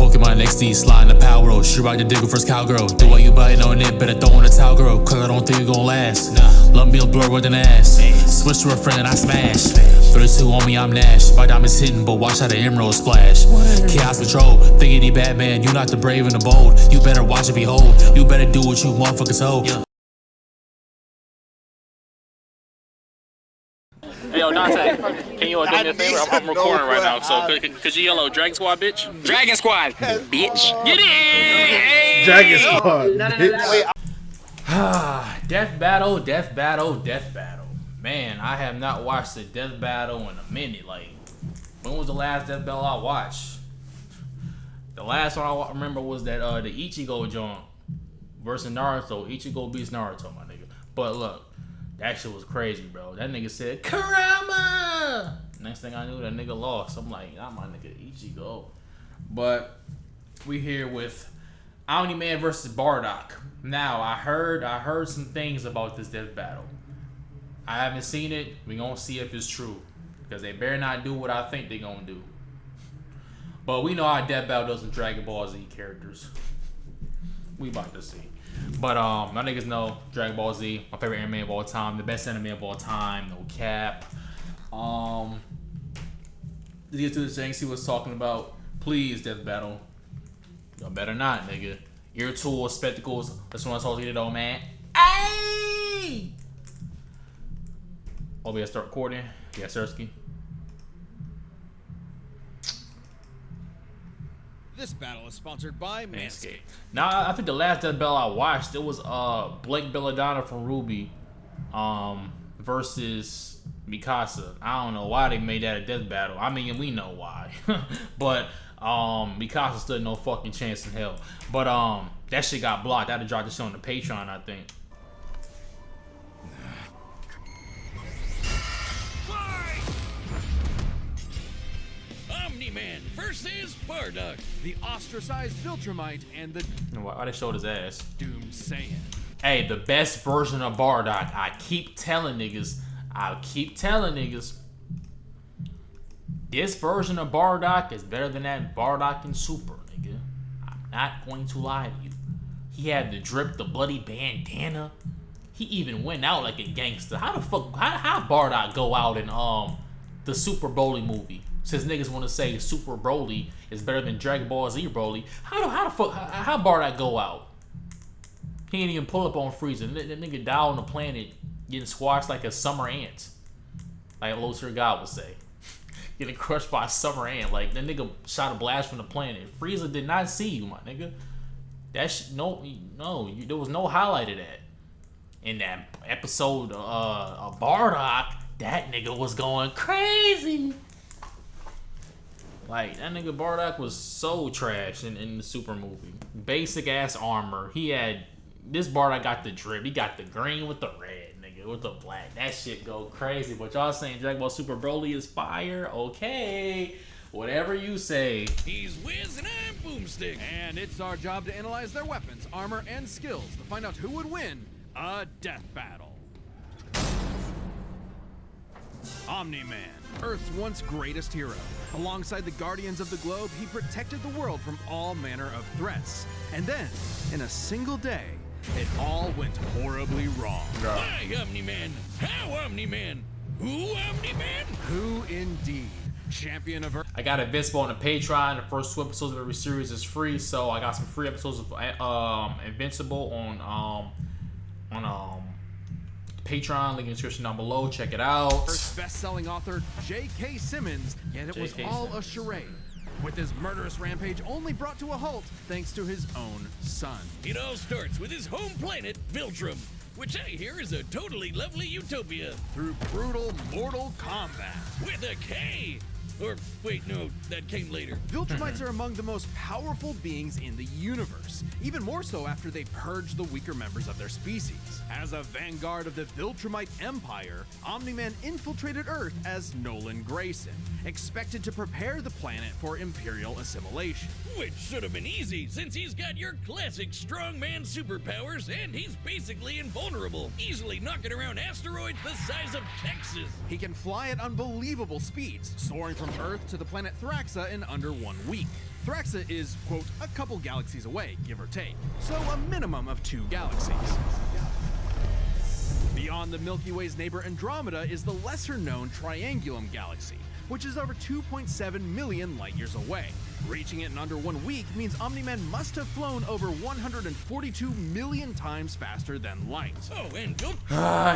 smoking my next D, sliding the power roll. Shoot right the digger first cowgirl. The way you biting on it, better throw in a towel girl. Cause I don't think you gon' last. Lump me a blur with an ass. Switch to a friend and I smash. 32 on me, I'm Nash. My diamonds hitting, but watch how the emerald splash. Chaos control, thinking he Batman. You not the brave and the bold. You better watch and behold. You better do what you motherfuckers told. Hey, yo, Dante, can you do me a favor? I'm recording right now, so could you yell out Dragon Squad, bitch? Dragon Squad, bitch. Get it! Dragon Squad, bitch. Death battle, death battle, death battle. Man, I have not watched a death battle in a minute. Like, when was the last death battle I watched? The last one I remember was that the Ichigo joint versus Naruto. Ichigo beats Naruto, my nigga. But look. That shit was crazy, bro. That nigga said, Kurama! Next thing I knew, that nigga lost. I'm like, nah, my nigga Ichigo. But we here with Omni Man versus Bardock. Now, I heard some things about this death battle. I haven't seen it. We gonna see if it's true. Because they better not do what I think they gonna do. But we know how death battle does with Dragon Ball Z characters. We about to see. But my niggas know Dragon Ball Z, my favorite anime of all time, the best anime of all time, no cap. Let's get to this thing, see what's talking about. Please, death battle. Y'all better not, nigga. Ear tools, spectacles. That's what I'm talking to though, man. Ayy! Oh, we gotta start recording. Yeah, Sersky. This battle is sponsored by Manscaped. Now, I think the last death battle I watched, it was Blake Belladonna from Ruby versus Mikasa. I don't know why they made that a death battle. I mean, we know why. But Mikasa stood no fucking chance in hell. But that shit got blocked. I had to drop this shit on the Patreon, I think. Omni-Man versus Bardock, the ostracized Viltrumite and the Why they showed his ass? Doom Saiyan. Hey, the best version of Bardock. I keep telling niggas. This version of Bardock is better than that Bardock in Super, nigga. I'm not going to lie to you. He had the drip, the bloody bandana. He even went out like a gangster. How the fuck? How Bardock go out in the Super Broly movie? Since niggas want to say Super Broly is better than Dragon Ball Z Broly, how Bardock go out? He ain't even pull up on Frieza. That nigga die on the planet getting squashed like a summer ant, like Wiltshire God would say, getting crushed by a summer ant. Like that nigga shot a blast from the planet. Frieza did not see you, my nigga. There was no highlight of that in that episode of Bardock. That nigga was going crazy. Like, that nigga Bardock was so trash in the Super movie. Basic ass armor. This Bardock got the drip. He got the green with the red, nigga, with the black. That shit go crazy. But y'all saying Dragon Ball Super Broly is fire? Okay. Whatever you say. He's Wiz and I'm Boomstick. And it's our job to analyze their weapons, armor, and skills to find out who would win a death battle. Omni-Man, Earth's once greatest hero. Alongside the Guardians of the Globe, he protected the world from all manner of threats. And then, in a single day, it all went horribly wrong. Why, Omni-Man? How, Omni-Man? Who, Omni-Man? Who indeed? Champion of Earth. I got Invincible on the Patreon. The first 2 episodes of every series is free, so I got some free episodes of Invincible on Patreon, link in the description down below. Check it out. First best-selling author J.K. Simmons, yet it was all a charade, with his murderous rampage only brought to a halt thanks to his own son. It all starts with his home planet, Viltrum, which I hear is a totally lovely utopia. Through brutal, mortal combat. With a K! Or, wait, no, that came later. Viltrumites are among the most powerful beings in the universe, even more so after they purge the weaker members of their species. As a vanguard of the Viltrumite Empire, Omni-Man infiltrated Earth as Nolan Grayson, expected to prepare the planet for Imperial assimilation. Which should have been easy, since he's got your classic strongman superpowers, and he's basically invulnerable, easily knocking around asteroids the size of Texas. He can fly at unbelievable speeds, soaring from from Earth to the planet Thraxa in under 1 week. Thraxa is, quote, a couple galaxies away, give or take, so a minimum of 2 galaxies. Beyond the Milky Way's neighbor Andromeda is the lesser-known Triangulum galaxy, which is over 2.7 million light-years away. Reaching it in under 1 week means Omni-Man must have flown over 142 million times faster than light. Oh, and don't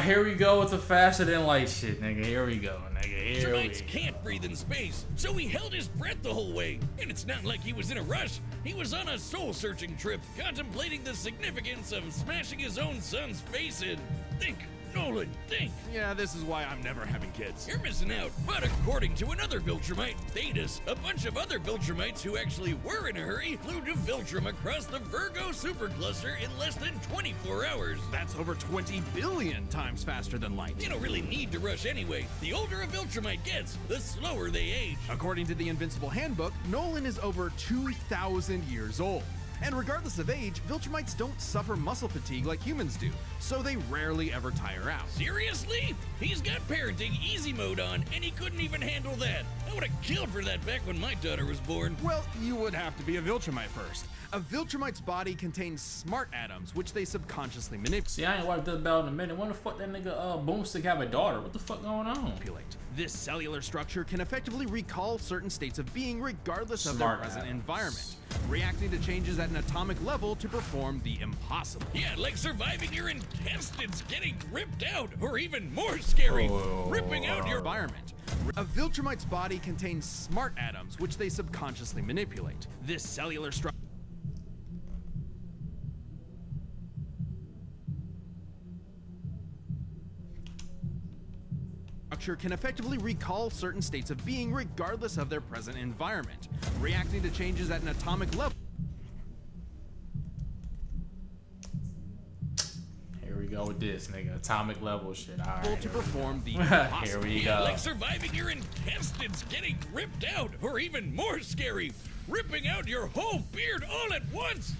here we go with the faster than light shit, nigga. Here we go, nigga. Here we Termites go. can't breathe in space, so he held his breath the whole way. And it's not like he was in a rush. He was on a soul-searching trip, contemplating the significance of smashing his own son's face in. Think, Nolan, think. Yeah, this is why I'm never having kids. You're missing out. But according to another Viltrumite, Thetis, a bunch of other Viltrumites who actually were in a hurry flew to Viltrum across the Virgo supercluster in less than 24 hours. That's over 20 billion times faster than light. You don't really need to rush anyway. The older a Viltrumite gets, the slower they age. According to the Invincible handbook, Nolan is over 2,000 years old. And regardless of age, Viltrumites don't suffer muscle fatigue like humans do, so they rarely ever tire out. Seriously? He's got parenting easy mode on, and he couldn't even handle that. I would have killed for that back when my daughter was born. Well, you would have to be a Viltrumite first. A Viltrumite's body contains smart atoms, which they subconsciously manipulate. See, I ain't watched Death Battle in a minute. When the fuck that nigga Boomstick have a daughter? What the fuck going on? This cellular structure can effectively recall certain states of being regardless of their Smart present atoms. environment, reacting to changes at an atomic level to perform the impossible. Yeah, like surviving your intestines getting ripped out, or even more scary, ripping out your Environment. A Viltrumite's body contains smart atoms, which they subconsciously manipulate. This cellular structure can effectively recall certain states of being regardless of their present environment, reacting to changes at an atomic level. Here we go with this, nigga. Atomic level shit. All right. To perform the Here impossible. we Yeah, go. like surviving your intestines getting ripped out, or even more scary, ripping out your whole beard all at once.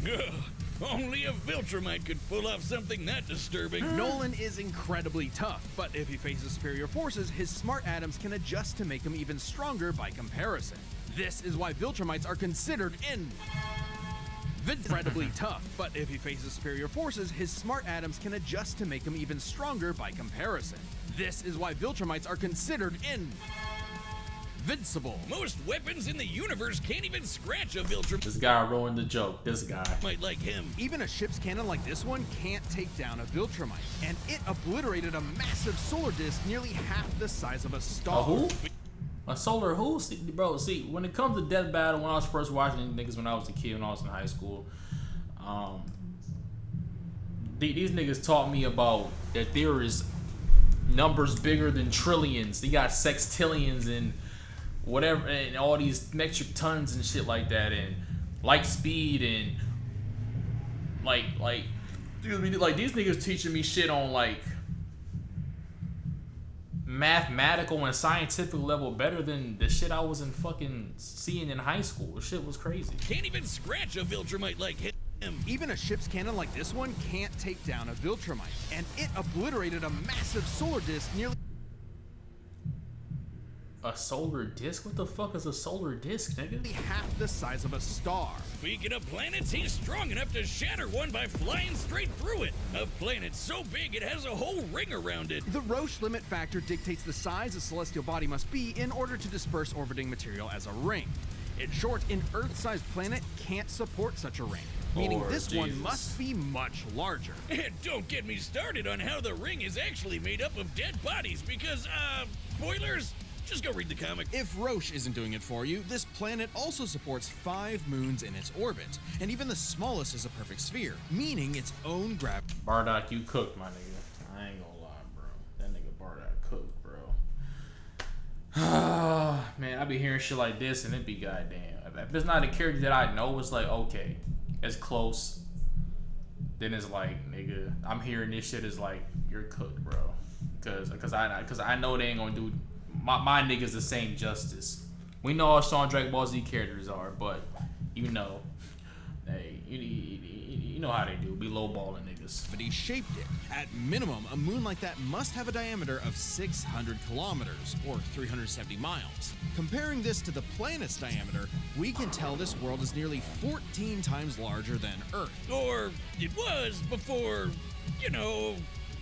Ugh, only a Viltrumite could pull off something that disturbing. Nolan is incredibly tough, but if he faces superior forces, his smart atoms can adjust to make him even stronger by comparison. This is why Viltrumites are considered incredibly tough, but if he faces superior forces, his smart atoms can adjust to make him even stronger by comparison. This is why Viltrumites are considered invincible. Most weapons in the universe can't even scratch a Viltrumite This guy ruined the joke. This guy. like him. Even a ship's cannon like this one can't take down a Viltrumite, and it obliterated a massive solar disk nearly half the size of a star. A who? A solar who? See, bro, see, when it comes to Death Battle, when I was first watching niggas when I was a kid, when I was in high school, these niggas taught me about that there is numbers bigger than trillions. They got sextillions and whatever, and all these metric tons and shit like that, and light speed, and like these niggas teaching me shit on like mathematical and scientific level better than the shit I was in fucking seeing in high school. This shit was crazy. Can't even scratch a Viltrumite like him. Even a ship's cannon like this one can't take down a Viltrumite, and it obliterated a massive solar disk nearly A solar disk? What the fuck is a solar disk, nigga? half the size of a star. Speaking of planets, he's strong enough to shatter one by flying straight through it. A planet so big it has a whole ring around it. The Roche limit factor dictates the size a celestial body must be in order to disperse orbiting material as a ring. In short, an Earth-sized planet can't support such a ring, meaning Lord this one Jesus. must be much larger. And don't get me started on how the ring is actually made up of dead bodies because, spoilers? Just go read the comic. If Roche isn't doing it for you, this planet also supports 5 moons in its orbit, and even the smallest is a perfect sphere, meaning its own gravity. Bardock, you cooked, my nigga. I ain't gonna lie, bro. That nigga Bardock cooked, bro. Man, I be hearing shit like this and it be goddamn. If it's not a character that I know, it's like, okay, it's close. Then it's like, nigga, I'm hearing this shit is like, you're cooked, bro. Cause I know they ain't gonna do my niggas the same justice. We know how strong Dragon Ball Z characters are, but you know, hey, you you know how they do, be lowballing niggas. But he shaped it. At minimum, a moon like that must have a diameter of 600 kilometers, or 370 miles. Comparing this to the planet's diameter, we can tell this world is nearly 14 times larger than Earth. Or it was before, you know,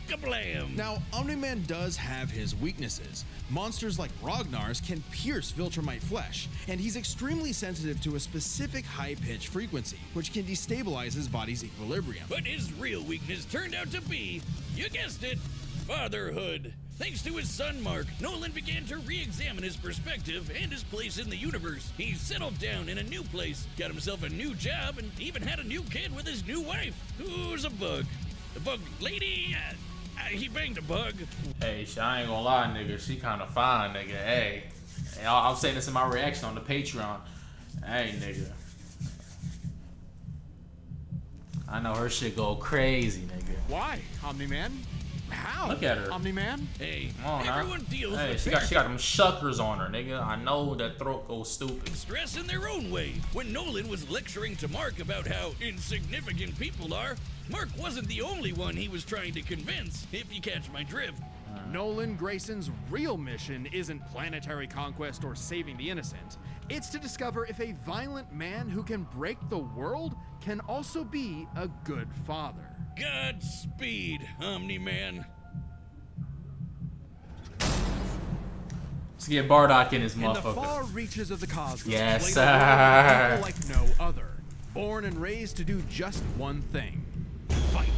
kablam. Now, Omni-Man does have his weaknesses. Monsters like Ragnar's can pierce Viltrumite flesh, and he's extremely sensitive to a specific high-pitch frequency, which can destabilize his body's equilibrium. But his real weakness turned out to be, you guessed it, fatherhood. Thanks to his son Mark, Nolan began to re-examine his perspective and his place in the universe. He settled down in a new place, got himself a new job, and even had a new kid with his new wife, who's a bug. The bug lady, he banged a bug. Hey, I ain't gonna lie, nigga. She kind of fine, nigga. Hey, I'm saying this in my reaction on the Patreon. Hey, nigga. I know her shit go crazy, nigga. Why, Omni-Man? How? Look at her. Omni-Man? Hey, Come on, everyone deals hey, with she got them shuckers on her, nigga. I know that throat goes stupid. stress in their own way. When Nolan was lecturing to Mark about how insignificant people are, Mark wasn't the only one he was trying to convince, if you catch my drift. Nolan Grayson's real mission isn't planetary conquest or saving the innocent. It's to discover if a violent man who can break the world can also be a good father. Godspeed, Omni-Man. Let's get Bardock in his In the motherfucker. far reaches of the cosmos, Yes, lay the world sir. like no other. Born and raised to do just one thing: fight.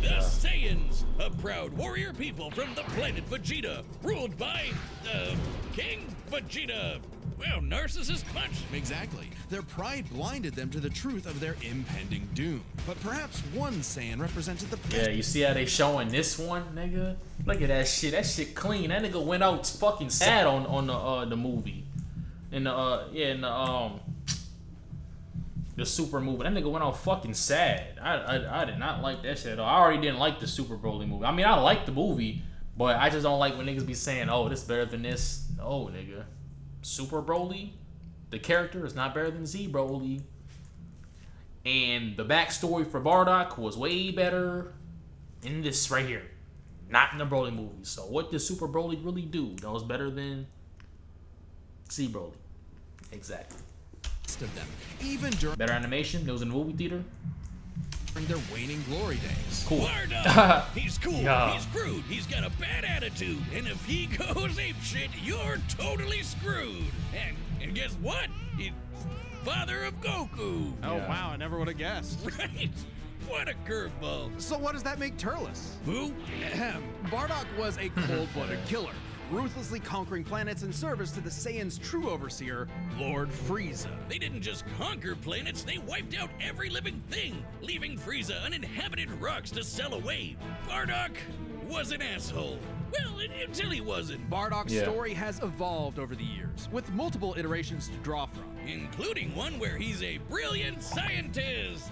The Saiyans, a proud warrior people from the planet Vegeta, ruled by, King Vegeta. Well, narcissist much. Exactly. Their pride blinded them to the truth of their impending doom. But perhaps one Saiyan represented the Yeah, you see how they showing this one, nigga? Look at that shit. That shit clean. That nigga went out fucking sad on the movie. In the Super movie. That nigga went out fucking sad. I did not like that shit at all. I already didn't like the Super Broly movie. I mean, I like the movie, but I just don't like when niggas be saying, oh, this better than this. No, nigga. Super Broly, the character is not better than Z Broly. And the backstory for Bardock was way better in this right here. Not in the Broly movie. So what did Super Broly really do that was better than Z Broly? Exactly. of them, even during Better animation. It was in the movie theater. their waning glory days. Cool. Bardock, he's cool, Yeah. he's crude, he's got a bad attitude, and if he goes apeshit, you're totally screwed. And guess what? He's father of Goku. Oh Yeah. wow, I never would have guessed. Right? What a curveball. So what does that make Turles? Who? Ahem. Bardock was a cold-blooded killer, ruthlessly conquering planets in service to the Saiyans' true overseer, Lord Frieza. They didn't just conquer planets, they wiped out every living thing, leaving Frieza uninhabited rocks to sell away. Bardock was an asshole. Well, until he wasn't. Bardock's Yeah. story has evolved over the years, with multiple iterations to draw from. Including one where he's a brilliant scientist.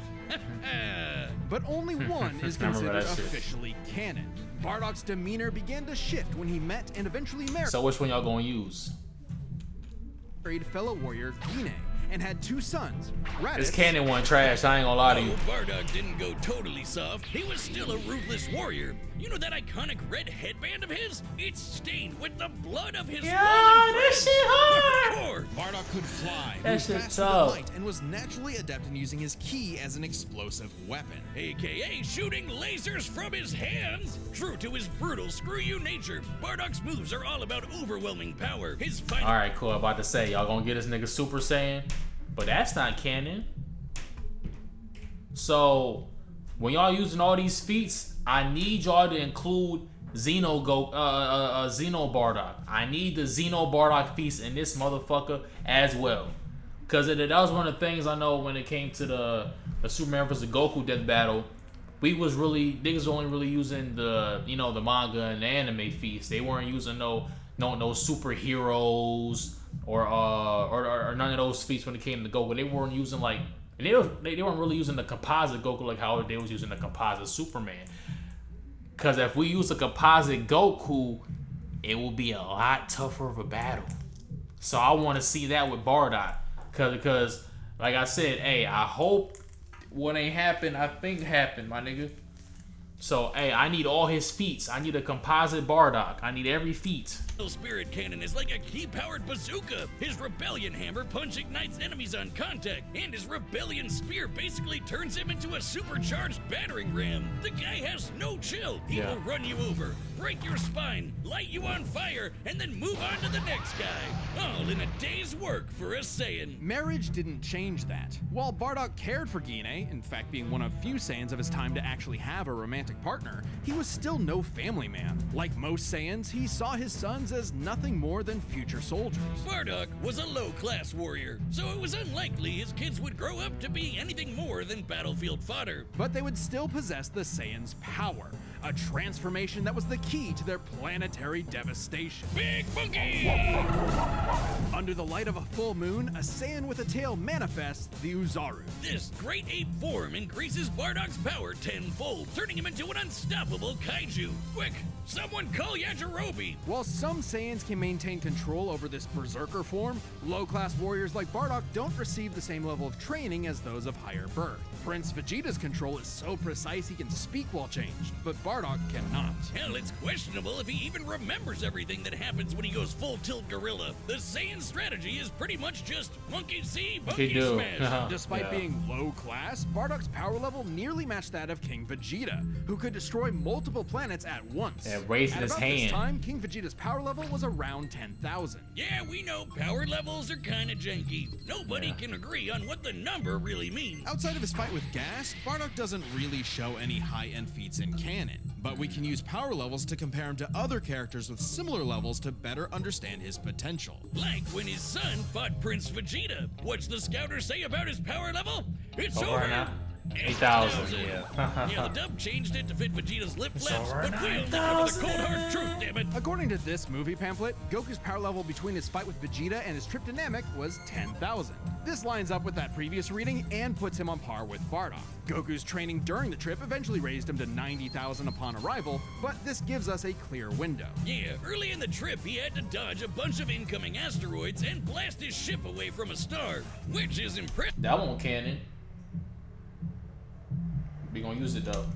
But only one is I remember considered that shit. officially canon. Bardock's demeanor began to shift when he met and eventually So which one y'all gonna use? married fellow warrior Gine and had two sons, Raditz. This canon one trash. I ain't gonna lie to you. Oh, Bardock didn't go totally soft. He was still a ruthless warrior. You know that iconic red headband of his? It's stained with the blood of his fallen that friends. shit hard. Hardcore. Bardock could fly, That move shit faster than tough. light, and was naturally adept in using his ki as an explosive weapon. AKA shooting lasers from his hands. True to his brutal screw you nature, Bardock's moves are all about overwhelming power. His fighting. All right, cool. I'm about to say y'all gonna get this nigga Super Saiyan, but that's not canon. So when y'all using all these feats, I need y'all to include Xeno Bardock. I need the Xeno Bardock feats in this motherfucker as well, cause that was one of the things I know when it came to the Superman vs. Goku death battle. Niggas only really using the the manga and the anime feats. They weren't using no superheroes or none of those feats when it came to Goku. They weren't using they weren't really using the composite Goku like how they was using the composite Superman. Cause if we use a composite Goku, it will be a lot tougher of a battle. So I want to see that with Bardock. Cause like I said, hey, I hope What ain't happened, I think happened, my nigga. So, hey, I need all his feats. I need a composite Bardock. I need every feat. Spirit cannon is like a key-powered bazooka. His rebellion hammer punch ignites enemies on contact, and his rebellion spear basically turns him into a supercharged battering ram. The guy has no chill. He will run you over, break your spine, light you on fire, and then move on to the next guy. All in a day's work for a Saiyan. Marriage didn't change that. While Bardock cared for Guinea, in fact being one of few Saiyans of his time to actually have a romantic partner, he was still no family man. Like most Saiyans, he saw his sons as nothing more than future soldiers. Bardock was a low-class warrior, so it was unlikely his kids would grow up to be anything more than battlefield fodder. But they would still possess the Saiyans' power, a transformation that was the key to their planetary devastation. Big monkey! Under the light of a full moon, a Saiyan with a tail manifests the Uzaru. This great ape form increases Bardock's power tenfold, turning him into an unstoppable kaiju. Quick, someone call Yajirobe! While some Saiyans can maintain control over this berserker form, low-class warriors like Bardock don't receive the same level of training as those of higher birth. Prince Vegeta's control is so precise he can speak while changed, but Bardock cannot. Hell, it's questionable if he even remembers everything that happens when he goes full-tilt gorilla. The Saiyan strategy is pretty much just monkey see, monkey smash. Despite being low-class, Bardock's power level nearly matched that of King Vegeta, who could destroy multiple planets at once. Yeah, raising his hand. At this time, King Vegeta's power level was around 10,000. Yeah, we know power levels are kinda janky. Nobody can agree on what the number really means. Outside of his fight with Gas, Bardock doesn't really show any high-end feats in canon, but we can use power levels to compare him to other characters with similar levels to better understand his potential. Like when his son fought Prince Vegeta. What's the scouter say about his power level? It's over now. 8,000, yeah, the dub changed it to fit Vegeta's lip flaps, but we'll live with the cold hard truth, damn it. According to this movie pamphlet, Goku's power level between his fight with Vegeta and his trip to Namek was 10,000. This lines up with that previous reading and puts him on par with Bardock. Goku's training during the trip eventually raised him to 90,000 upon arrival, but this gives us a clear window. Yeah, early in the trip he had to dodge a bunch of incoming asteroids and blast his ship away from a star, which is impressive. That won't canon. We gonna use it though.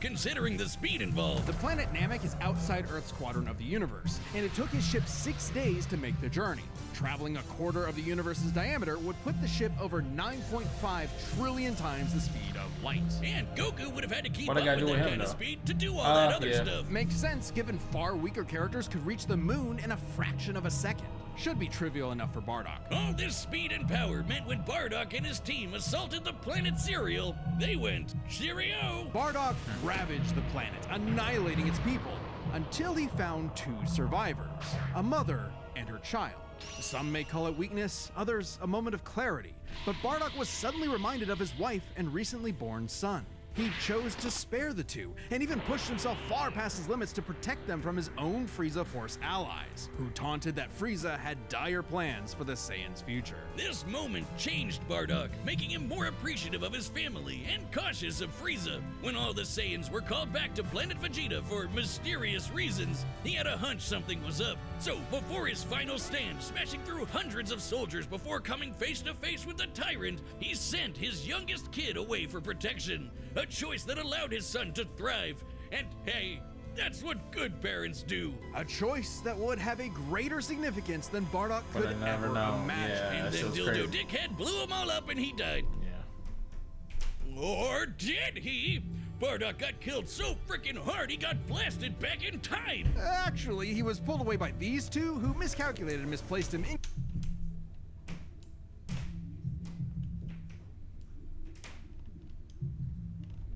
Considering the speed involved. The planet Namek is outside Earth's quadrant of the universe, and it took his ship 6 days to make the journey. Traveling a quarter of the universe's diameter would put the ship over 9.5 trillion times the speed of light. And Goku would have had to keep What up I with gotta do that with him, kind of though? speed to do all that other yeah. stuff. Makes sense, given far weaker characters could reach the moon in a fraction of a second. Should be trivial enough for Bardock. All this speed and power meant when Bardock and his team assaulted the planet Cereal, they went, cheerio! Bardock ravaged the planet, annihilating its people, until he found 2 survivors, a mother and her child. Some may call it weakness, others a moment of clarity, but Bardock was suddenly reminded of his wife and recently born son. He chose to spare the 2, and even pushed himself far past his limits to protect them from his own Frieza Force allies, who taunted that Frieza had dire plans for the Saiyans' future. This moment changed Bardock, making him more appreciative of his family and cautious of Frieza. When all the Saiyans were called back to Planet Vegeta for mysterious reasons, he had a hunch something was up. So, before his final stand, smashing through hundreds of soldiers before coming face to face with the tyrant, he sent his youngest kid away for protection. A choice that allowed his son to thrive. And hey, that's what good parents do. A choice that would have a greater significance than Bardock But could I never ever know. imagine. Yeah, And that then shit's Dildo crazy. Dickhead blew them all up and he died. Yeah. Or did he? Bardock got killed so freaking hard he got blasted back in time. Actually, he was pulled away by these 2 who miscalculated and misplaced him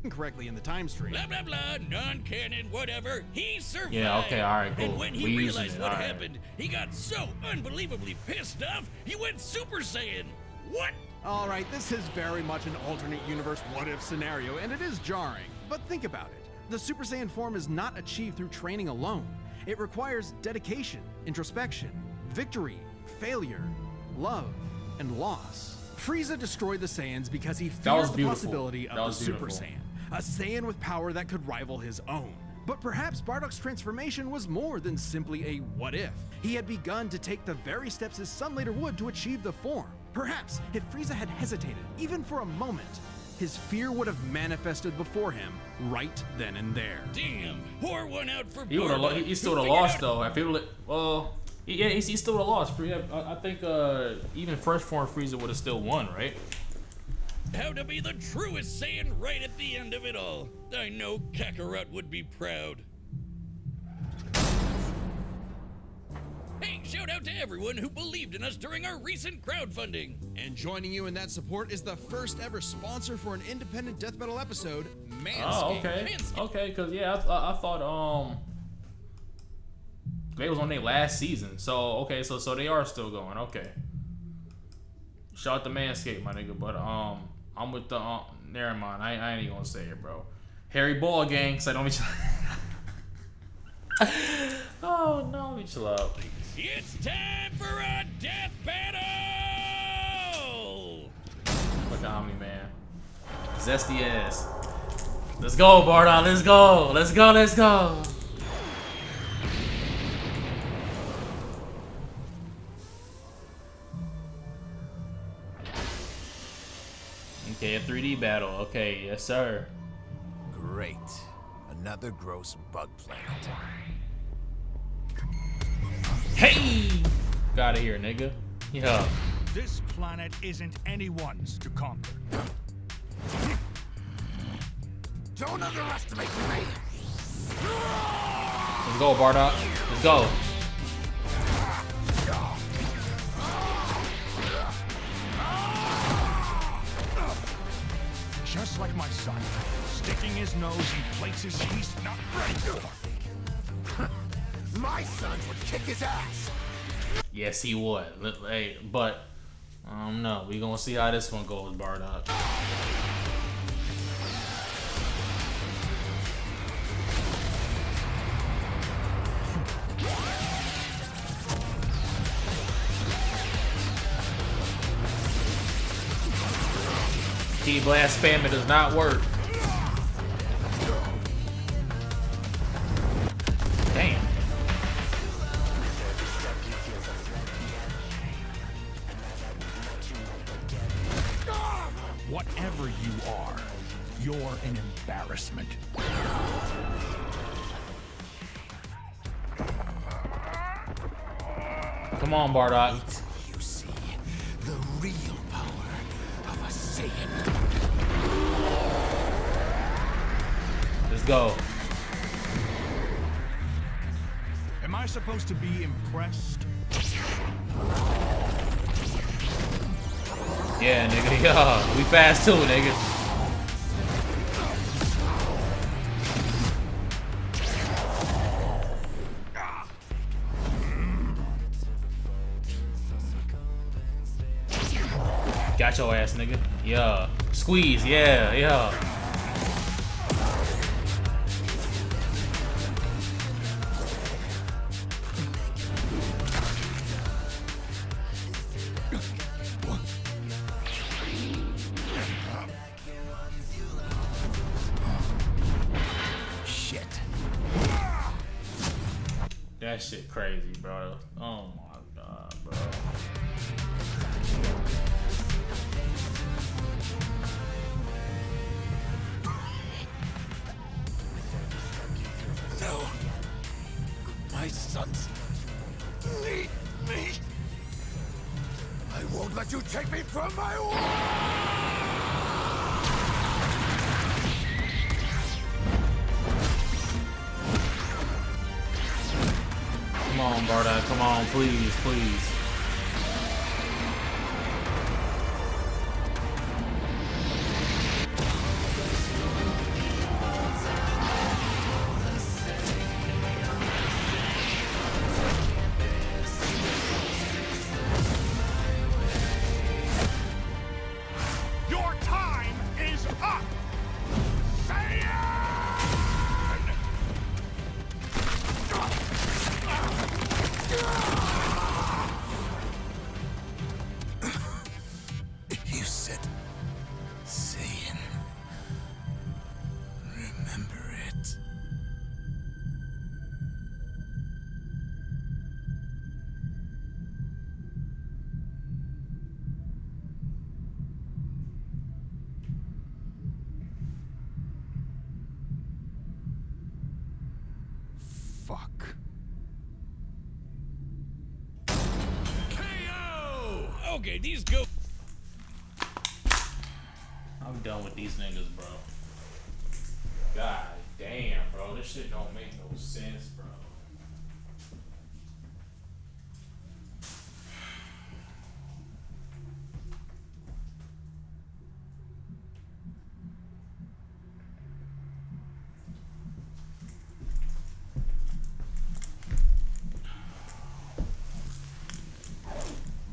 incorrectly in the time stream. Blah, blah, blah, non-canon, whatever. He survived. Yeah, okay, alright, cool. And when he We using realized it, what alright. happened, he got so unbelievably pissed off, he went Super Saiyan. What? All right, this is very much an alternate universe what-if scenario, and it is jarring. But think about it. The Super Saiyan form is not achieved through training alone. It requires dedication, introspection, victory, failure, love, and loss. Frieza destroyed the Saiyans because he was feared the beautiful. possibility That of the was Super beautiful. Saiyan, a Saiyan with power that could rival his own. But perhaps Bardock's transformation was more than simply a what-if. He had begun to take the very steps his son later would to achieve the form. Perhaps if Frieza had hesitated, even for a moment, his fear would have manifested before him right then and there. Damn, pour one out for He would have. Bardock. He still would have lost though. If he would, well, yeah, he still would have lost. I think even first form Frieza would have still won, right? How to be the truest Saiyan right at the end of it all. I know Kakarot would be proud. Hey, shout out to everyone who believed in us during our recent crowdfunding. And joining you in that support is the first ever sponsor for an independent death metal episode, Manscaped. Oh, okay. Okay, because yeah, I thought they was on their last season. So okay, so they are still going. Okay. Shout out to Manscaped, my nigga. But I'm with the never mind. I ain't even gonna say it, bro. Harry Ball gang. So don't be. Oh no, let me chill out. It's time for a death battle! Look at Omni, man. Zesty ass. Let's go, Bardock. Let's go. Let's go. Let's go. Okay, a 3D battle. Okay, yes, sir. Great. Another gross bug planet. Hey! Got out of here, nigga. Yeah. This planet isn't anyone's to conquer. Don't underestimate me! Let's go, Bardock. Let's go. Just like my son, sticking his nose in places he's not ready for. My sons would kick his ass! Yes, he would. Hey, but I don't know. We gonna see how this one goes, Bardock. Key blast spamming does not work. Damn. Whatever you are, you're an embarrassment. Come on, Bardock. You see the real power of a Saiyan. Let's go. Am I supposed to be impressed? Yeah, nigga. Yeah, we fast too, nigga. Got your ass, nigga. Yeah. Squeeze. Yeah, yeah. That shit crazy, bro. Oh my god, bro. So, my sons need me. I won't let you take me from my Come on, Bardock. Come on, please, please. Your time is up! Okay, these go. I'm done with these niggas, bro. God damn, bro. This shit don't make no sense, bro.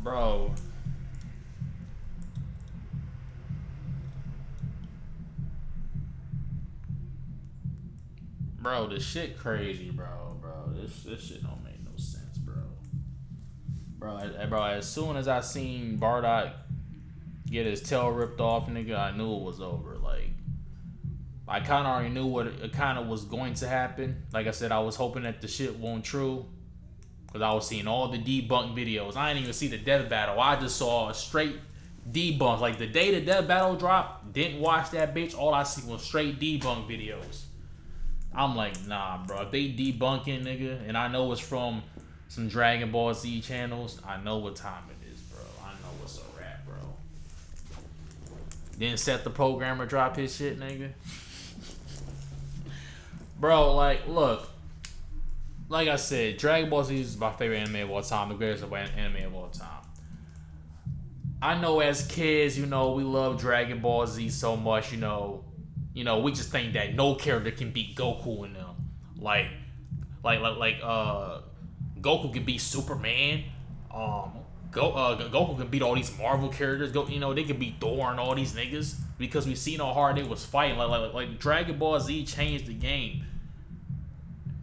Bro. Bro, this shit crazy, bro. This shit don't make no sense, bro. Bro, as soon as I seen Bardock get his tail ripped off, nigga, I knew it was over. Like, I kind of already knew what it kind of was going to happen. Like I said, I was hoping that the shit won't true. Because I was seeing all the debunk videos. I didn't even see the death battle. I just saw straight debunk. Like, the day the death battle dropped, didn't watch that bitch. All I see was straight debunk videos. I'm like, nah, bro. If they debunking, nigga, and I know it's from some Dragon Ball Z channels, I know what time it is, bro. I know what's a wrap, bro. Then Seth the programmer drop his shit, nigga. Bro, like, look. Like I said, Dragon Ball Z is my favorite anime of all time, the greatest anime of all time. I know as kids, you know, we love Dragon Ball Z so much, you know, we just think that no character can beat Goku in them. Like Goku can beat Superman. Goku can beat all these Marvel characters. They can beat Thor and all these niggas because we seen how hard they was fighting. Like Dragon Ball Z changed the game.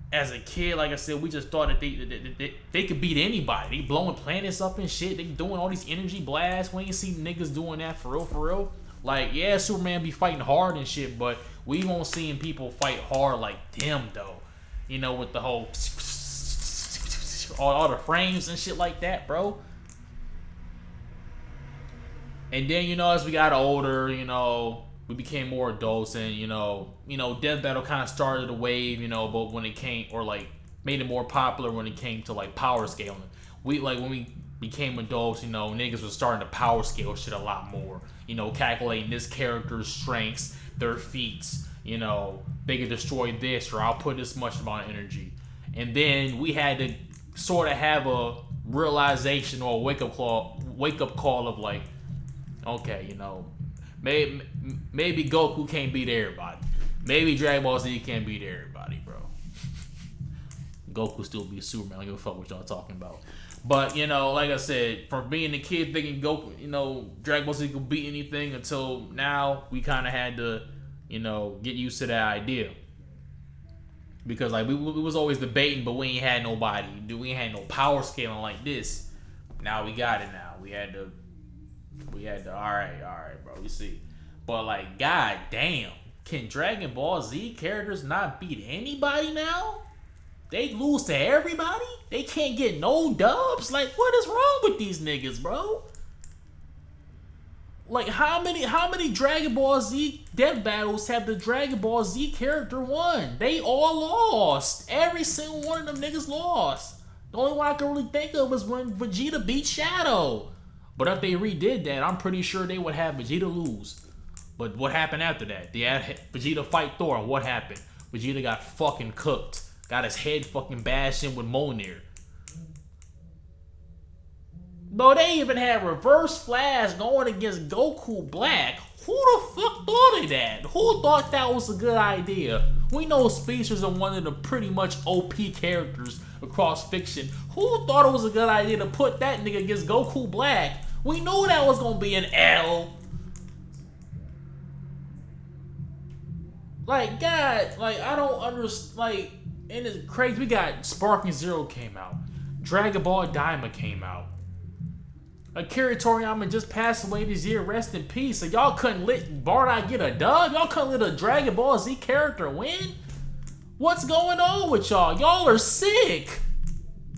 As a kid, like I said, we just thought that they could beat anybody. They blowing planets up and shit. They doing all these energy blasts. We ain't seen niggas doing that for real. Like, yeah, Superman be fighting hard and shit, but we won't seeing people fight hard like them, though. You know, with the whole all the frames and shit like that, bro. And then, you know, as we got older, you know, we became more adults, and you know, Death Battle kind of started a wave, you know, but when it came, or like made it more popular when it came to like power scaling. When we became adults, you know, niggas was starting to power scale shit a lot more. You know, calculating this character's strengths, their feats, you know, they could destroy this, or I'll put this much amount of energy. And then we had to sort of have a realization or a wake up call of like, okay, you know, maybe Goku can't beat everybody. Maybe Dragon Ball Z can't beat everybody, bro. Goku still be Superman. I don't give a fuck what y'all talking about. But, you know, like I said, from being a kid thinking Goku, you know, Dragon Ball Z could beat anything, until now we kind of had to, you know, get used to that idea. Because, like, we was always debating, but we ain't had nobody. We ain't had no power scaling like this. Now we got it now. We had to, all right, bro, we see. But, like, god damn, can Dragon Ball Z characters not beat anybody now? They lose to everybody? They can't get no dubs? Like, what is wrong with these niggas, bro? Like, how many Dragon Ball Z death battles have the Dragon Ball Z character won? They all lost. Every single one of them niggas lost. The only one I can really think of was when Vegeta beat Shadow. But if they redid that, I'm pretty sure they would have Vegeta lose. But what happened after that? They had Vegeta fight Thor, and what happened? Vegeta got fucking cooked. Got his head fucking bashed in with Mjolnir. Bro, they even had Reverse Flash going against Goku Black. Who the fuck thought of that? Who thought that was a good idea? We know speedsters are one of the pretty much OP characters across fiction. Who thought it was a good idea to put that nigga against Goku Black? We knew that was gonna be an L. Like, God, like, I don't understand, like, and it's crazy. We got Sparking Zero came out. Dragon Ball Daima came out. Akira Toriyama just passed away this year. Rest in peace. So y'all couldn't let Bardock get a dub? Y'all couldn't let a Dragon Ball Z character win? What's going on with y'all? Y'all are sick.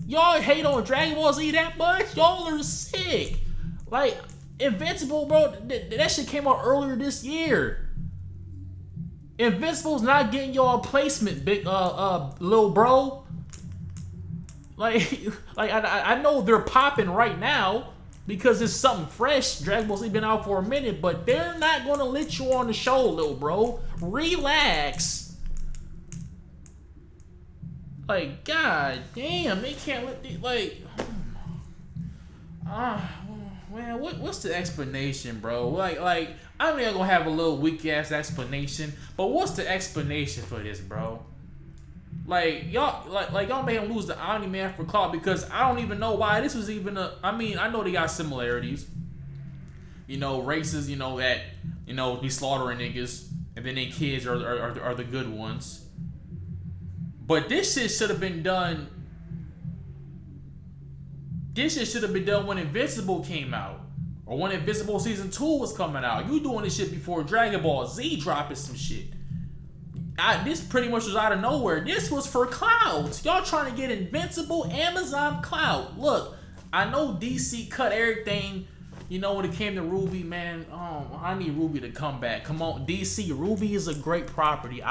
Y'all hate on Dragon Ball Z that much? Y'all are sick. Like, Invincible, bro, that shit came out earlier this year. Invincible's not getting y'all a placement, big little bro. Like I know they're popping right now. because it's something fresh. Dragon Ball Z been out for a minute, but they're not gonna let you on the show, little bro. Relax. Like, god damn, they can't let the, like, man, what's the explanation, bro? Like, I'm not gonna have a little weak ass explanation, but what's the explanation for this, bro? Like y'all made him lose the Omni Man for clout, because I don't even know why this was even a. I mean, I know they got similarities. You know, races. You know that. You know, be slaughtering niggas, and then they kids are the good ones. But this shit should have been done. This shit should have been done when Invincible came out, or when Invincible Season 2 was coming out. You doing this shit before Dragon Ball Z dropping some shit. This pretty much was out of nowhere. This was for clouds. Y'all trying to get Invincible Amazon cloud. Look, I know DC cut everything. You know, when it came to Ruby, man. I need Ruby to come back. Come on, DC. Ruby is a great property.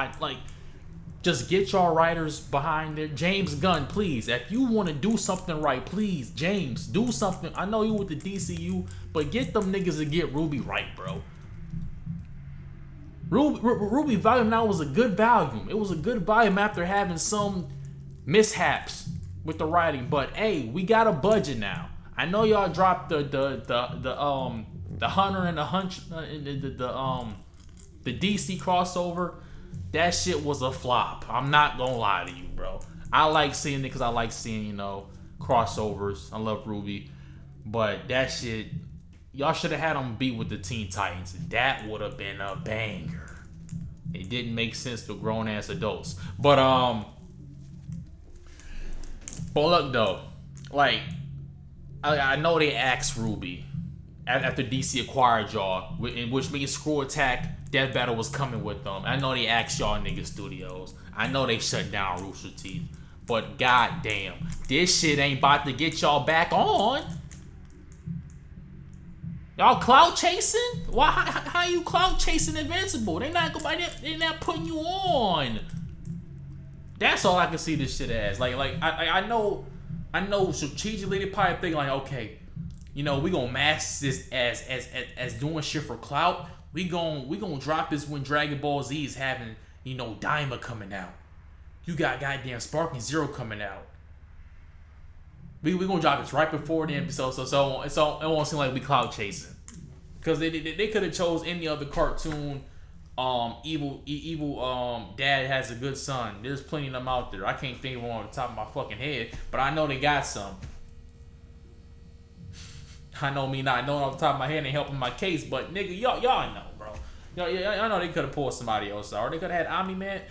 Just get y'all writers behind it. James Gunn, please. If you want to do something right, please, James, do something. I know you with the DCU, but get them niggas to get Ruby right, bro. Ruby Volume 9 was a good volume. It was a good volume after having some mishaps with the writing. But hey, we got a budget now. I know y'all dropped the Hunter and the Hunch, the DC crossover. That shit was a flop. I'm not gonna lie to you, bro. I like seeing it because I like seeing, you know, crossovers. I love Ruby, but that shit. Y'all should have had them beat with the Teen Titans. That would have been a banger. It didn't make sense to grown ass adults. But look though, like I know they asked Ruby after DC acquired y'all, which means Screw Attack, Death Battle was coming with them. I know they asked y'all nigga studios. I know they shut down Rooster Teeth. But goddamn, this shit ain't about to get y'all back on. Y'all clout chasing? Why? How you clout chasing Invincible? They not putting you on. That's all I can see this shit as. I know strategically they probably think like, okay, you know, we gonna mask this as doing shit for clout. We gonna drop this when Dragon Ball Z is having, you know, Daima coming out. You got goddamn Sparking Zero coming out. We gonna drop this right before the episode, so it won't seem like we cloud chasing. Cause they could have chose any other cartoon. Evil dad has a good son. There's plenty of them out there. I can't think of one on the top of my fucking head, but I know they got some. I know me not knowing off the top of my head ain't helping my case, but nigga, y'all know, bro. Y'all know they could have pulled somebody else out. Or they could have had Omni Man.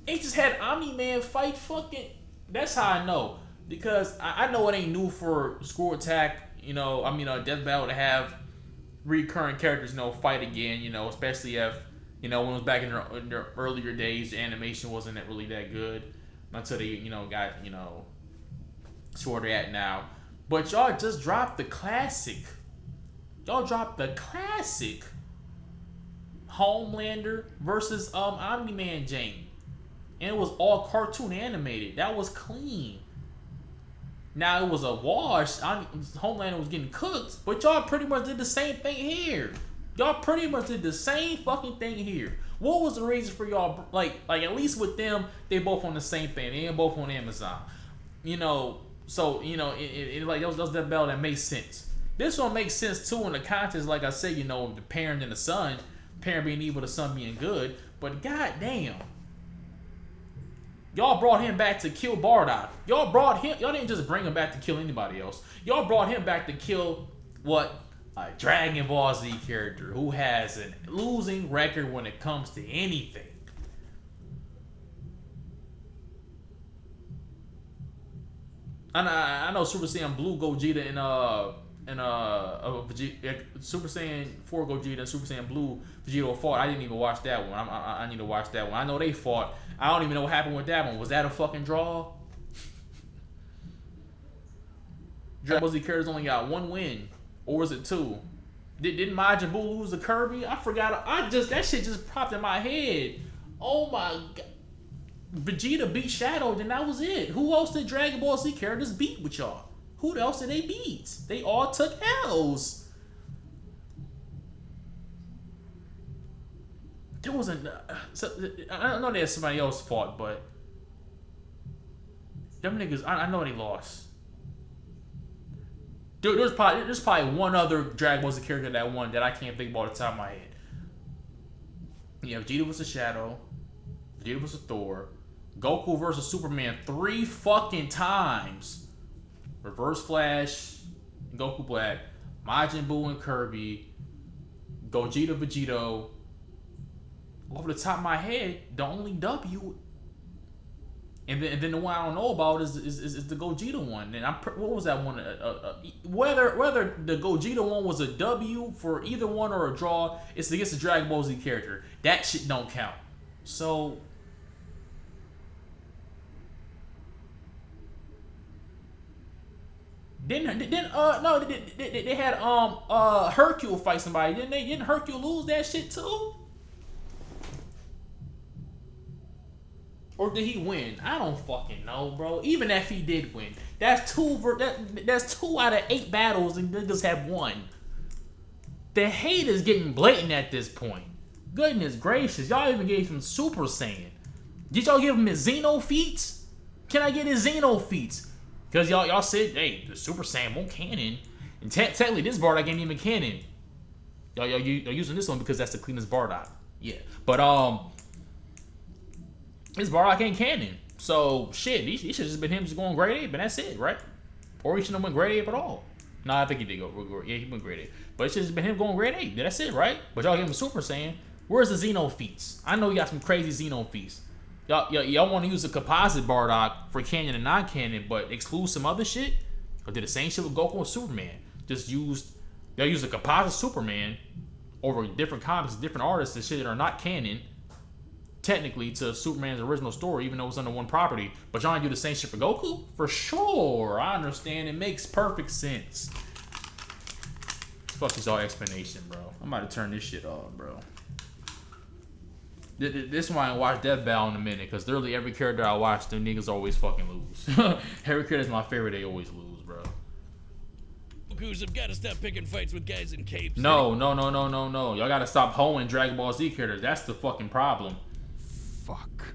They just had Omni Man fight fucking. That's how I know. Because I know it ain't new for Screw Attack, you know, Death Battle to have recurring characters, you know, fight again, you know, especially if, you know, when it was back in their earlier days, the animation wasn't really that good until they, you know, got, you know, to where they're at now. But y'all just dropped the classic. Y'all dropped the classic Homelander versus Omni-Man Jane. And it was all cartoon animated. That was clean. Now it was a wash. Homelander was getting cooked, but y'all pretty much did the same thing here. Y'all pretty much did the same fucking thing here. What was the reason for y'all, like at least with them, they both on the same thing. They both on Amazon. You know, so, you know, it like those that bell that makes sense. This one makes sense too in the context, like I said, you know, the parent and the son, parent being evil, the son being good. But goddamn, y'all brought him back to kill Bardock. Y'all didn't just bring him back to kill anybody else. Y'all brought him back to kill what? A Dragon Ball Z character who has a losing record when it comes to anything. I know Super Saiyan Blue Gogeta and Super Saiyan 4 Gogeta and Super Saiyan Blue Vegeta fought. I didn't even watch that one. I need to watch that one. I know they fought. I don't even know what happened with that one. Was that a fucking draw? Dragon Ball Z characters only got one win. Or was it two? Didn't Majin Buu lose to Kirby? I forgot. That shit just popped in my head. Oh my god. Vegeta beat Shadow, then that was it. Who else did Dragon Ball Z characters beat with y'all? Who else did they beat? They all took L's. There wasn't. I know there's somebody else fought, but them niggas. I know they lost. There's probably one other Dragon Ball Z character that won that I can't think about off the top of my head. Yeah, Vegeta was a Shadow. Vegeta was a Thor. Goku versus Superman 3 fucking times. Reverse Flash, Goku Black, Majin Buu and Kirby, Gogeta Vegito. Off the top of my head, the only W, and then the one I don't know about is the Gogeta one. And what was that one? Whether the Gogeta one was a W for either one or a draw, it's against the Dragon Ball Z character. That shit don't count. So. They had Hercule fight somebody, didn't they? Didn't Hercule lose that shit too? Or did he win? I don't fucking know, bro. Even if he did win, that's two out of 8 battles and niggas have won. The hate is getting blatant at this point. Goodness gracious, y'all even gave him Super Saiyan. Did y'all give him his Xeno feats? Can I get his Xeno feats? Because y'all said, hey, the Super Saiyan won't canon. And technically, this Bardock ain't even canon. Y'all using this one because that's the cleanest Bardock. Yeah. But, this Bardock ain't canon. So, shit, he should have just been him just going grade 8, but that's it, right? Or he shouldn't have went grade 8 at all. No, I think he did go. Yeah, he went grade 8. But it should have just been him going grade 8. That's it, right? But y'all gave him Super Saiyan. Where's the Xeno feats? I know you got some crazy Xeno feats. Y'all want to use a composite Bardock for canon and non-canon, but exclude some other shit? Or did the same shit with Goku and Superman? Y'all use a composite Superman over different comics, different artists and shit that are not canon, technically, to Superman's original story, even though it's under one property. But y'all do the same shit for Goku? For sure, I understand. It makes perfect sense. Fuck is all explanation, bro. I'm about to turn this shit off, bro. This is why I watch Death Battle in a minute, because literally every character I watch, them niggas always fucking lose. Every character's my favorite, they always lose, bro. Gokus have got to stop picking fights with guys in capes. No. Y'all gotta stop hoeing Dragon Ball Z characters. That's the fucking problem. Fuck.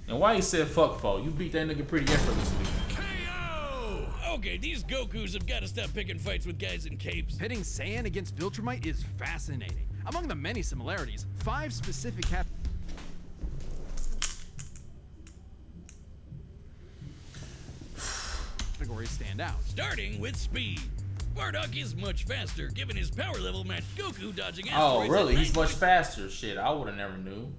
And why you said fuck, fo? You beat that nigga pretty effortlessly. KO! Okay, these Gokus have got to stop picking fights with guys in capes. Pitting Saiyan against Viltrumite is fascinating. Among the many similarities, 5 specific categories stand out. Starting with speed. Bardock is much faster, given his power level matched Goku dodging Oh, asteroids. really? He's much faster. Shit, I would've never knew.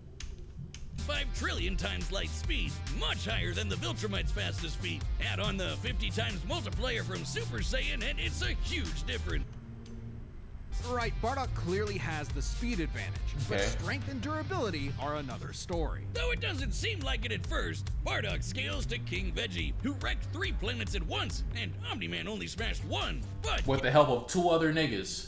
5 trillion times light speed, much higher than the Viltrumite's fastest speed. Add on the 50 times multiplier from Super Saiyan, and it's a huge difference. Right, Bardock clearly has the speed advantage, but Okay. strength and durability are another story. Though it doesn't seem like it at first, Bardock scales to King Veggie, who wrecked 3 planets at once, and Omni-Man only smashed 1. But With the help of 2 other niggas.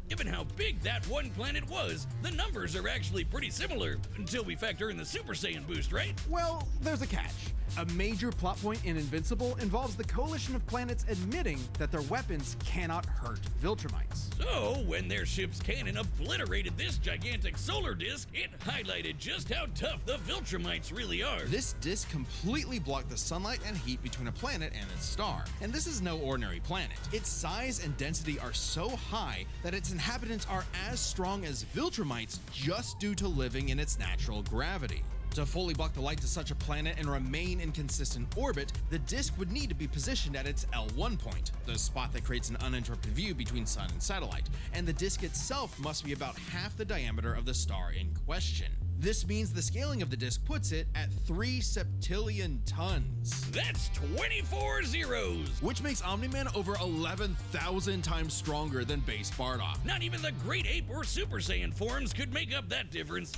given how big that one planet was, the numbers are actually pretty similar, until we factor in the Super Saiyan boost, right? Well, there's a catch. A major plot point in Invincible involves the coalition of planets admitting that their weapons cannot hurt Viltrumites. So, when their ship's cannon obliterated this gigantic solar disk, it highlighted just how tough the Viltrumites really are. This disk completely blocked the sunlight and heat between a planet and its star. And this is no ordinary planet. Its size and density are so high that its inhabitants are as strong as Viltrumites just due to living in its natural gravity. To fully block the light to such a planet and remain in consistent orbit, the disk would need to be positioned at its L1 point, the spot that creates an uninterrupted view between sun and satellite, and the disk itself must be about half the diameter of the star in question. This means the scaling of the disk puts it at 3 septillion tons. That's 24 zeros! Which makes Omni-Man over 11,000 times stronger than base Bardock. Not even the Great Ape or Super Saiyan forms could make up that difference.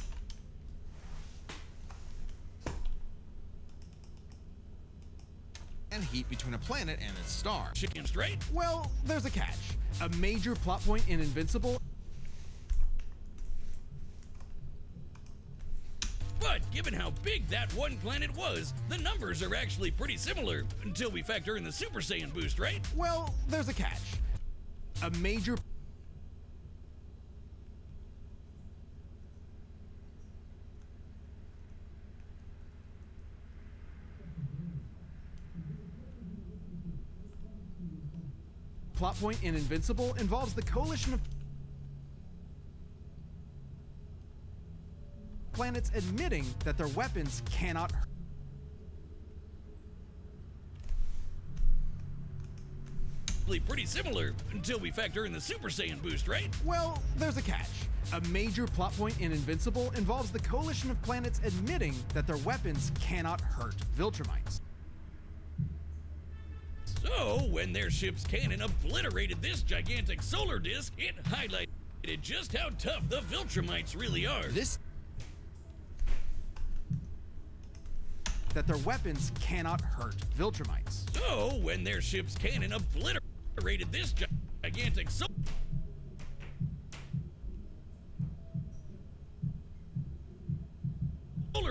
And heat between a planet and its star. Chicken straight? Well, there's a catch. A major plot point in Invincible. But given how big that one planet was, the numbers are actually pretty similar, until we factor in the Super Saiyan boost, right? Well, there's a catch. A major plot point in Invincible involves the coalition of planets admitting that their weapons cannot hurt. Pretty similar, until we factor in the Super Saiyan boost, right? Well, there's a catch. A major plot point in Invincible involves the coalition of planets admitting that their weapons cannot hurt Viltrumites. So, when their ship's cannon obliterated this gigantic solar disk, it highlighted just how tough the Viltrumites really are. That their weapons cannot hurt Viltrumites. So, when their ship's cannon obliterated this gigantic solar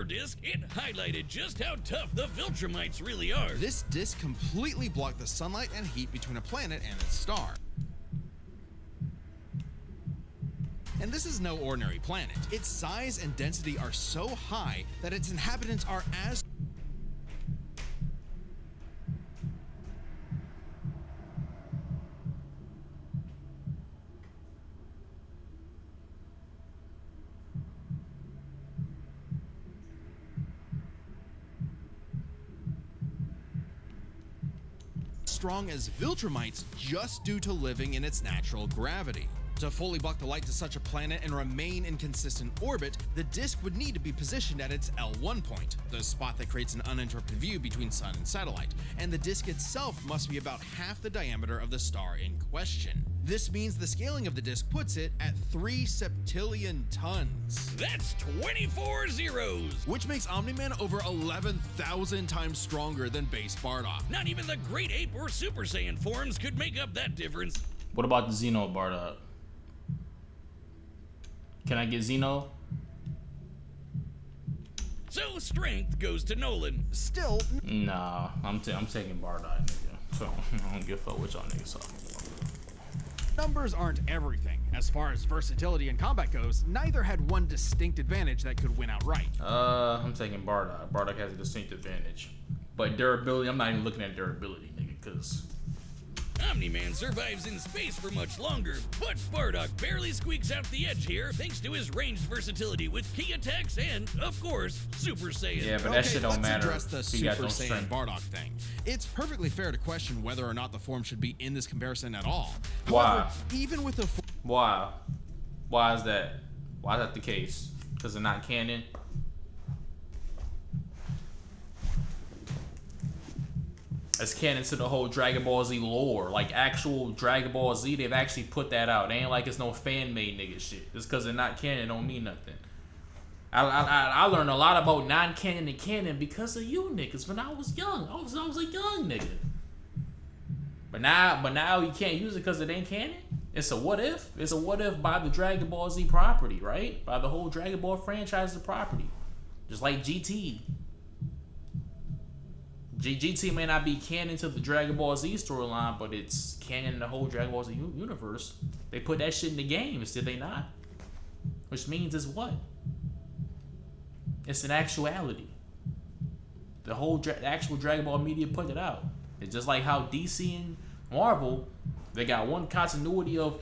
disk, it highlighted just how tough the Viltrumites really are. This disk completely blocked the sunlight and heat between a planet and its star. And this is no ordinary planet. Its size and density are so high that its inhabitants are as strong as Viltrumites just due to living in its natural gravity. To fully block the light to such a planet and remain in consistent orbit, the disk would need to be positioned at its L1 point, the spot that creates an uninterrupted view between sun and satellite, and the disk itself must be about half the diameter of the star in question. This means the scaling of the disk puts it at 3 septillion tons. That's 24 zeros! Which makes Omni-Man over 11,000 times stronger than base Bardock. Not even the Great Ape or Super Saiyan forms could make up that difference. What about the Xeno Bardock? Can I get Xeno? So strength goes to Nolan. Still, Nah, I'm taking Bardock, nigga. So I don't give a fuck what y'all niggas talking about. numbers aren't everything. As far as versatility in combat goes, neither had one distinct advantage that could win outright. I'm taking Bardock. Bardock has a distinct advantage. But durability, I'm not even looking at durability, nigga, because Omni-Man survives in space for much longer, but Bardock barely squeaks out the edge here thanks to his ranged versatility with key attacks and, of course, Super Saiyan. yeah, but that shit don't matter. Let's address the if you got Super no Saiyan strength. Bardock thing. It's perfectly fair to question whether or not the form should be in this comparison at all. Why? However, even with the Why? Why is that? Why is that the case? Because they're not canon? It's canon to the whole Dragon Ball Z lore. Like, actual Dragon Ball Z, they've actually put that out. It ain't like it's no fan-made nigga shit. Just because they're not canon don't mean nothing. I learned a lot about non-canon and canon because of you niggas when I was young. I was a young nigga. But now you can't use it because it ain't canon? It's a what if? It's a what if by the Dragon Ball Z property, right? By the whole Dragon Ball franchise property. Just like GT. GT may not be canon to the Dragon Ball Z storyline, but it's canon in the whole Dragon Ball Z universe. They put that shit in the games, did they not? Which means it's what? It's an actuality. The whole actual Dragon Ball media put it out. It's just like how DC and Marvel, they got one continuity of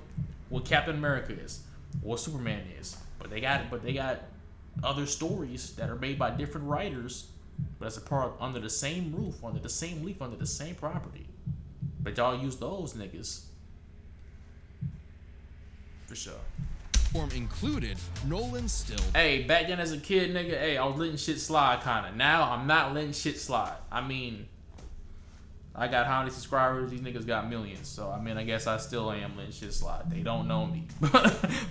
what Captain America is, what Superman is, but they got other stories that are made by different writers. But it's a part under the same roof, under the same leaf, under the same property. But y'all use those niggas. For sure. form included, Nolan still. Hey, back then as a kid, nigga, hey, I was letting shit slide kinda. Now I'm not letting shit slide. I mean, I got how many subscribers? These niggas got millions. So, I mean, I guess I still am letting shit slide. They don't know me.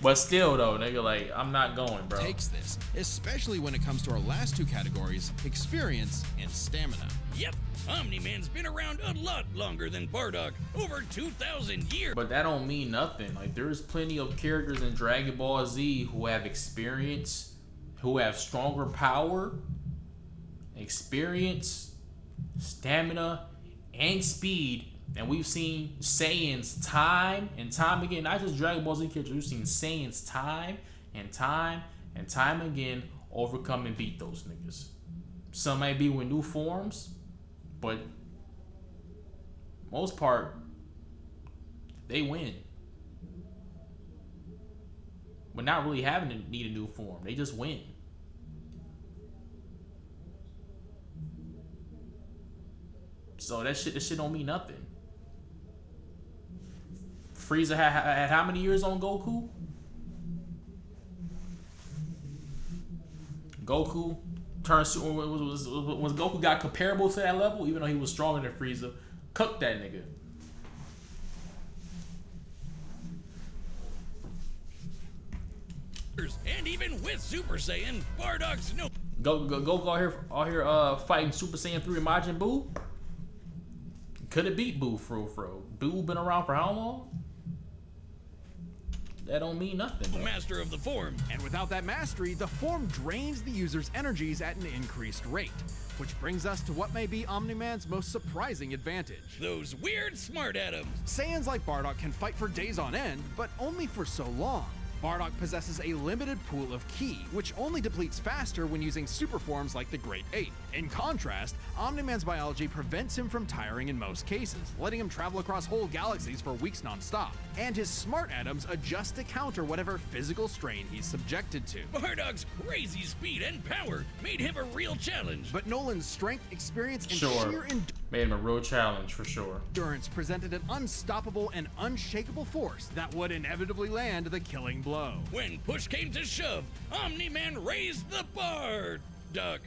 But still, though, nigga, like, I'm not going, bro. Takes this, especially when it comes to our last two categories, experience and stamina. Yep, Omni-Man's been around a lot longer than Bardock, over 2,000 years. But that don't mean nothing. Like, there's plenty of characters in Dragon Ball Z who have experience, who have stronger power, experience, stamina, and speed. And we've seen Saiyans time and time again, not just Dragon Ball Z characters, we've seen Saiyans time and time and time again overcome and beat those niggas. Some might be with new forms, but most part, they win. But not really having to need a new form, they just win. So this shit don't mean nothing. Frieza had how many years on Goku? Goku turned was Goku got comparable to that level, even though he was stronger than Frieza. Cooked that nigga. And even with Super Saiyan, Bardock's no. Goku out here fighting Super Saiyan 3 Majin Buu. Could have beat Buu fro. Buu been around for how long? That don't mean nothing, bro. Master of the form. And without that mastery, the form drains the user's energies at an increased rate. Which brings us to what may be Omni-Man's most surprising advantage. Those weird smart atoms. Saiyans like Bardock can fight for days on end, but only for so long. Bardock possesses a limited pool of ki, which only depletes faster when using super forms like the Great Ape. In contrast, Omni-Man's biology prevents him from tiring in most cases, letting him travel across whole galaxies for weeks non-stop. And his smart atoms adjust to counter whatever physical strain he's subjected to. Bardock's crazy speed and power made him a real challenge. But Nolan's strength, experience, and sheer made him a real challenge for sure. Endurance presented an unstoppable and unshakable force that would inevitably land the killing blow. When push came to shove, Omni-Man raised the bar. Duck.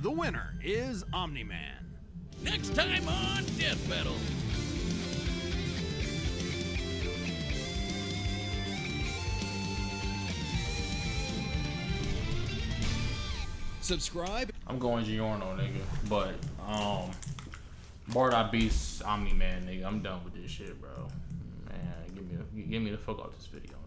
The winner is Omni-Man. Next time on Death Battle. Subscribe. I'm going Giorno, nigga. But Bardock beats Omni-Man, nigga. I'm done with this shit, bro. Man, get me the fuck off this video.